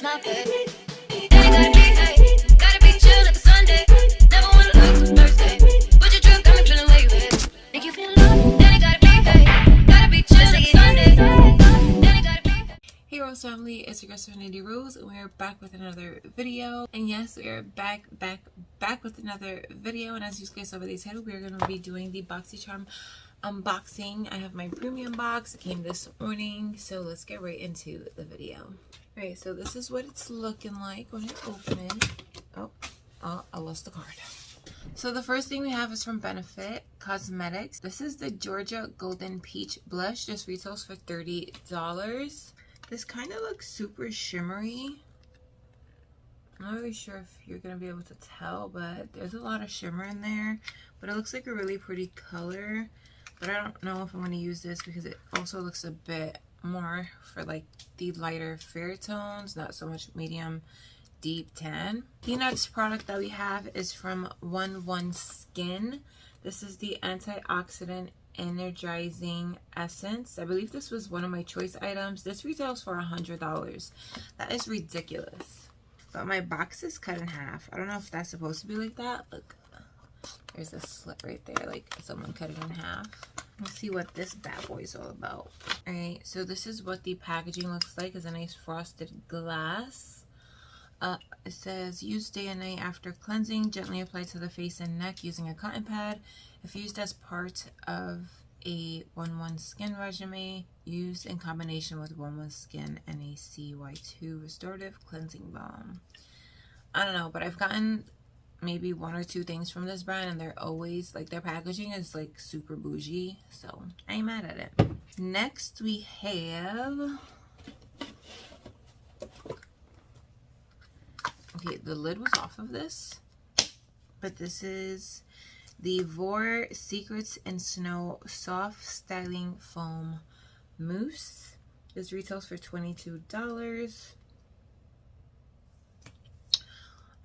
my bed. Ain't gotta be, hey, gotta be chill like a Sunday. Never wanna look Thursday. Put your drink, got me feeling where you at. Make you feel love, then it gotta be, hey, gotta be chill like a Sunday. Then it gotta be. Hey Rose family, it's your girl Serenity Rose, and we're back with another video. And yes, we are back with another video. And as you guys saw by the title, we're going to be doing the Boxycharm unboxing. I have my premium box. It came this morning, so let's get right into the video. Alright, so this is what it's looking like when I open it. Oh, I lost the card. So the first thing we have is from Benefit Cosmetics. This is the Georgia Golden Peach Blush. This retails for $30. This kind of looks super shimmery. I'm not really sure if you're going to be able to tell, but there's a lot of shimmer in there. But it looks like a really pretty color. But I don't know if I'm going to use this because it also looks a bit more for like the lighter fair tones, not so much medium deep tan. The next product that we have is from 11 Skin. This is the antioxidant energizing essence. I believe this was one of my choice items. This retails for $100. That is ridiculous. But my box is cut in half. I don't know if that's supposed to be like that. Look, there's a slit right there, like someone cut it in half. Let's see what this bad boy is all about. All right, so this is what the packaging looks like. It's a nice frosted glass. It says use day and night after cleansing, gently apply to the face and neck using a cotton pad. If used as part of a 11 Skin regimen, used in combination with 11 Skin and a CY2 restorative cleansing balm. I don't know, but I've gotten maybe one or two things from this brand, and they're always like, their packaging is like super bougie, so I ain't mad at it. Next we have, okay, the lid was off of this, but this is the Vor Secrets in Snow Soft Styling Foam Mousse. This retails for $22.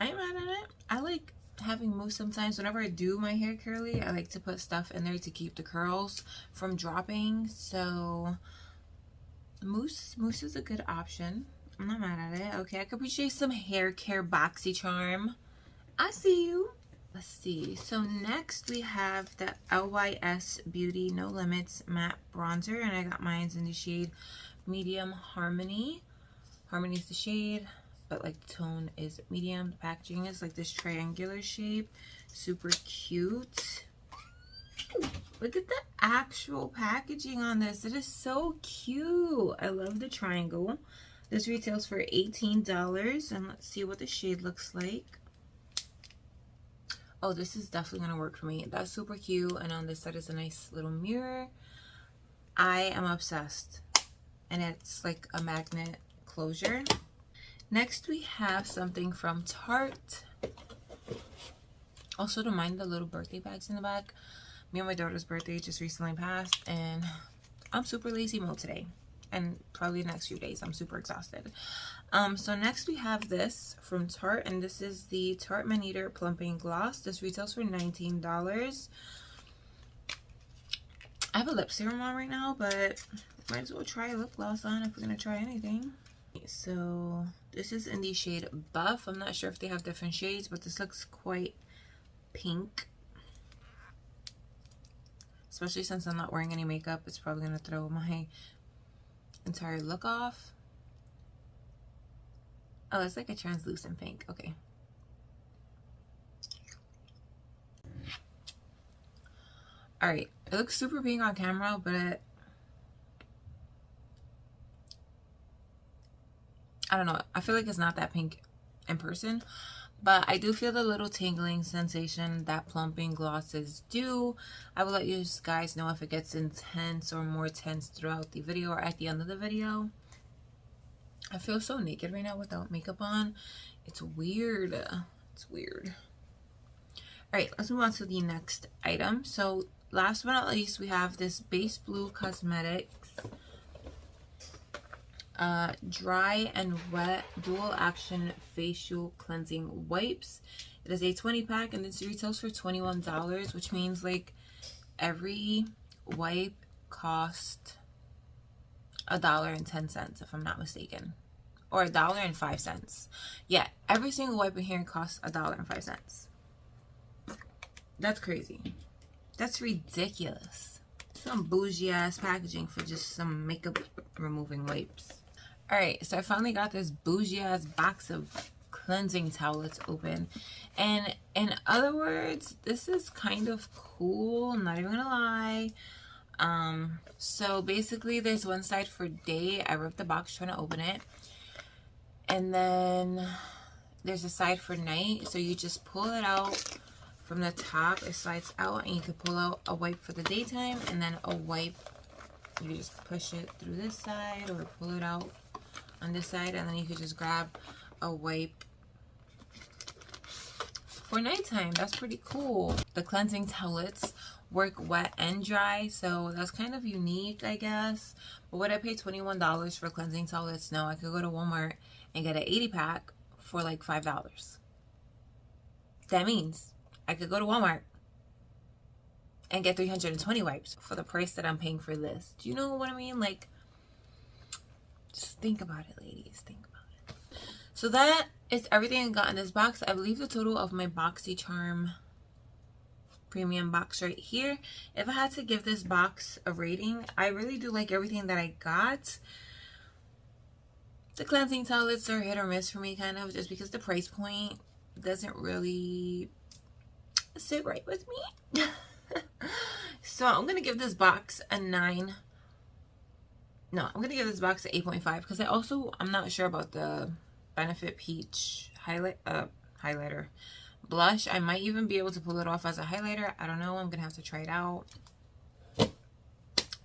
I ain't mad at it. I like having mousse sometimes. Whenever I do my hair curly, I like to put stuff in there to keep the curls from dropping. So mousse is a good option. I'm not mad at it. Okay, I could appreciate some hair care Boxycharm. I see you. Let's see. So next we have the LYS Beauty No Limits Matte Bronzer, and I got mine in the shade Medium Harmony. Harmony is the shade, but like the tone is medium. The packaging is like this triangular shape. Super cute. Look at the actual packaging on this. It is so cute. I love the triangle. This retails for $18, and let's see what the shade looks like. Oh, this is definitely gonna work for me. That's super cute, and on this side is a nice little mirror. I am obsessed, and it's like a magnet closure. Next we have something from Tarte. Also, don't mind the little birthday bags in the back. Me and my daughter's birthday just recently passed, and I'm super lazy mode today, and probably the next few days I'm super exhausted. So next we have this from Tarte, and this is the Tarte Maneater Plumping Gloss. This retails for $19. I have a lip serum on right now, but might as well try a lip gloss on if we're gonna try anything. So this is in the shade Buff. I'm not sure if they have different shades, but this looks quite pink. Especially since I'm not wearing any makeup, it's probably gonna throw my entire look off. Oh, it's like a translucent pink. Okay. Alright, it looks super pink on camera, but I don't know. I feel like it's not that pink in person, but I do feel the little tingling sensation that plumping glosses do. I will let you guys know if it gets intense or more tense throughout the video or at the end of the video. I feel so naked right now without makeup on. It's weird. It's weird. Alright, let's move on to the next item. So last but not least, we have this Base Blue Cosmetics Dry and Wet Dual Action Facial Cleansing Wipes. It is a 20 pack, and this retails for $21, which means like every wipe cost $1.10 if I'm not mistaken, or $1.05. Yeah, every single wipe in here costs $1.05. That's crazy. That's ridiculous. Some bougie ass packaging for just some makeup removing wipes. Alright, so I finally got this bougie ass box of cleansing towelettes open. And in other words, this is kind of cool. I'm not even gonna lie. So basically there's one side for day. I ripped the box trying to open it. And then there's a side for night. So you just pull it out from the top. It slides out and you can pull out a wipe for the daytime and then a wipe. You just push it through this side or pull it out on this side, and then you could just grab a wipe for nighttime. That's pretty cool. The cleansing towelettes work wet and dry, so that's kind of unique, I guess. But would I pay $21 for cleansing towelettes? No, I could go to Walmart and get an 80-pack for like $5. That means I could go to Walmart and get 320 wipes for the price that I'm paying for this. Do you know what I mean? Like, just think about it, ladies. Think about it. So that is everything I got in this box. I believe the total of my Boxycharm premium box right here. If I had to give this box a rating, I really do like everything that I got. The cleansing towelettes are hit or miss for me, kind of, just because the price point doesn't really sit right with me. So I'm gonna give this box a 9. No, I'm gonna give this box an 8.5 because I'm not sure about the Benefit Peach highlighter blush. I might even be able to pull it off as a highlighter. I don't know. I'm gonna have to try it out.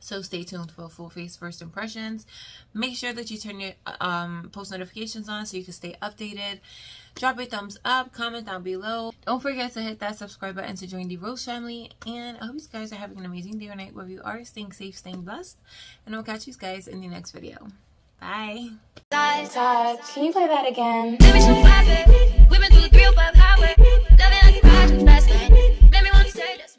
So stay tuned for full face first impressions. Make sure that you turn your post notifications on so you can stay updated. Drop a thumbs up, comment down below. Don't forget to hit that subscribe button to join the Rose family. And I hope you guys are having an amazing day or night wherever you are. Staying safe, staying blessed. And I'll catch you guys in the next video. Bye. Can you play that again? We've been through the 305.